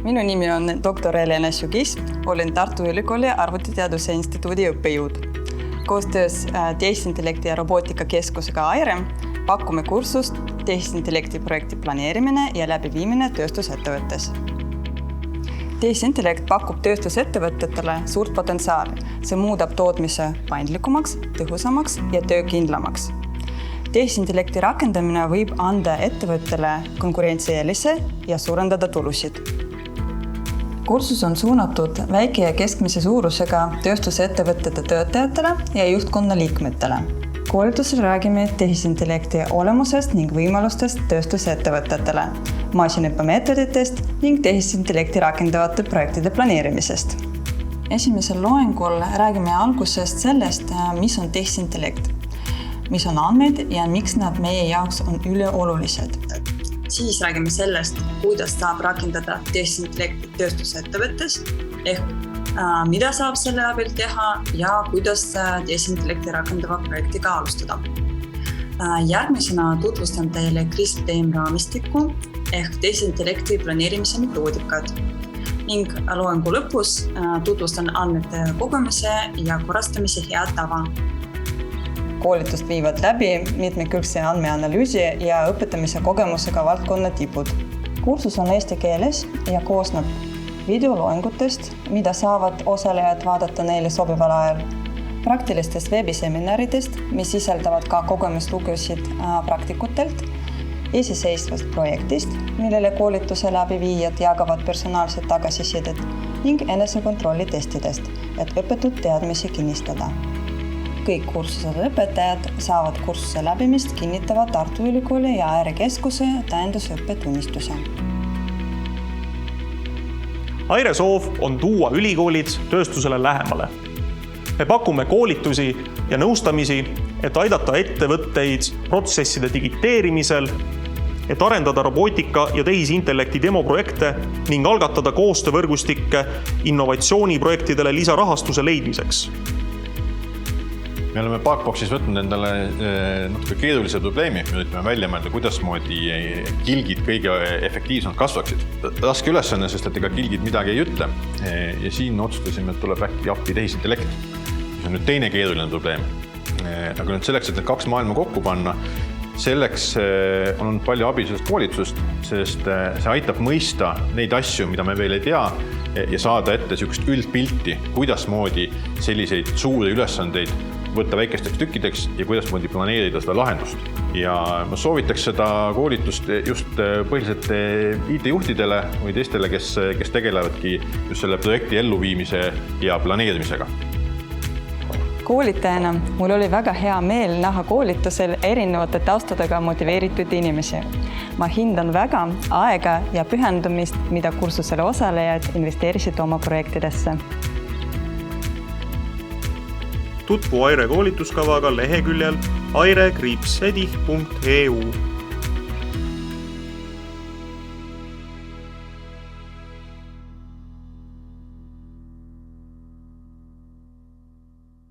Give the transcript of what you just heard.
Minu nimi on doktor Helena Šugis, olen Tartu Ülikooli Arvutiteaduse Instituudi õppejõud. Koostöös tehisintellekti ja robootika keskusega AIRE pakume kursust tehisintellekti projekti planeerimine ja läbiviimine tööstusettevõttes. Tehisintellekt pakub tööstusettevõtetele suurt potentsiaali. See muudab tootmise paindlikumaks, tõhusamaks ja töökindlamaks. Tehisintellekti rakendamine võib anda ettevõttele konkurentsieelise ja suurendada tulusid. Kursus on suunatud väike- ja keskmise suurusega tööstusettevõtete töötajatele ja juhtkonna liikmetele. Koolitusel räägime tehisintellekti olemusest ning võimalustest tööstusettevõtetele, masinaõppemeetoditest ning tehisintellekti rakendavate projektide planeerimisest. Esimesel loengul räägime algusest sellest, mis on tehisintellekt, mis on andmed ja miks nad meie jaoks on üliolulised. Siis räägime sellest, kuidas saab rakendada tehisintellekti tööstusettevõttes ehk mida saab selle abil teha ja kuidas tehisintellekti rakendava projektiga alustada. Järgmisena tutvustan teile CRISP-TM raamistikku ehk tehisintellekti planeerimise metoodikad ning loengu lõpus tutvustan andmete kogumise ja korrastamise head tava. Koolitust viivad läbi mitmekülgse andmeanalüüsi ja õpetamise kogemusega valdkonna tipud. Kursus on eesti keeles ja koosneb videoloengutest, mida saavad osalejad vaadata neile sobival ajal, praktilistest veebiseminaridest, mis sisaldavad ka kogemuslugusid praktikutelt, iseseisvast projektist, millele koolituse läbiviijad jagavad personaalset tagasisidet ning enesekontrolli testidest, et õpetud teadmisi kinnistada. Kõik kursuse lõpetajad saavad kursuse läbimist kinnitava Tartu Ülikooli ja AIRE keskuse täiendusõppetunnistuse. AIRE soov on tuua ülikoolid tööstusele lähemale. Me pakume koolitusi ja nõustamisi, et aidata ettevõtteid protsesside digiteerimisel, et arendada robootika ja tehisintellekti demoprojekte ning algatada koostöövõrgustikke innovatsiooniprojektidele lisarahastuse leidmiseks. Me oleme Parkboxis võtnud endale natuke keerulise probleemi, me üritame välja mõelda, kuidasmoodi kilgid kõige efektiivsemalt kasvaksid. Raske ülesanne, sest et ega kilgid midagi ei ütle ja siin otsustasime, et tuleb äkki appi tehisintellekt, mis on nüüd teine keeruline probleem. Aga nüüd selleks, et need kaks maailma kokku panna, selleks on palju abi sellest koolitusest, sest see aitab mõista neid asju, mida me veel ei tea ja saada ette sellist üldpilti, kuidasmoodi selliseid suuri ülesandeid võtta väikesteks tükkideks ja kuidasmoodi planeerida seda lahendust. Ja ma soovitaks seda koolitust just põhiliselt IT-juhtidele või teistele, kes tegelevadki just selle projekti elluviimise ja planeerimisega. Koolitajana mul oli väga hea meel näha koolitusel erinevate taustadega motiveeritud inimesi. Ma hindan väga aega ja pühendumist, mida kursusele osalejad investeerisid oma projektidesse. Tutvu AIRE koolituskavaga leheküljel aire-edih.eu.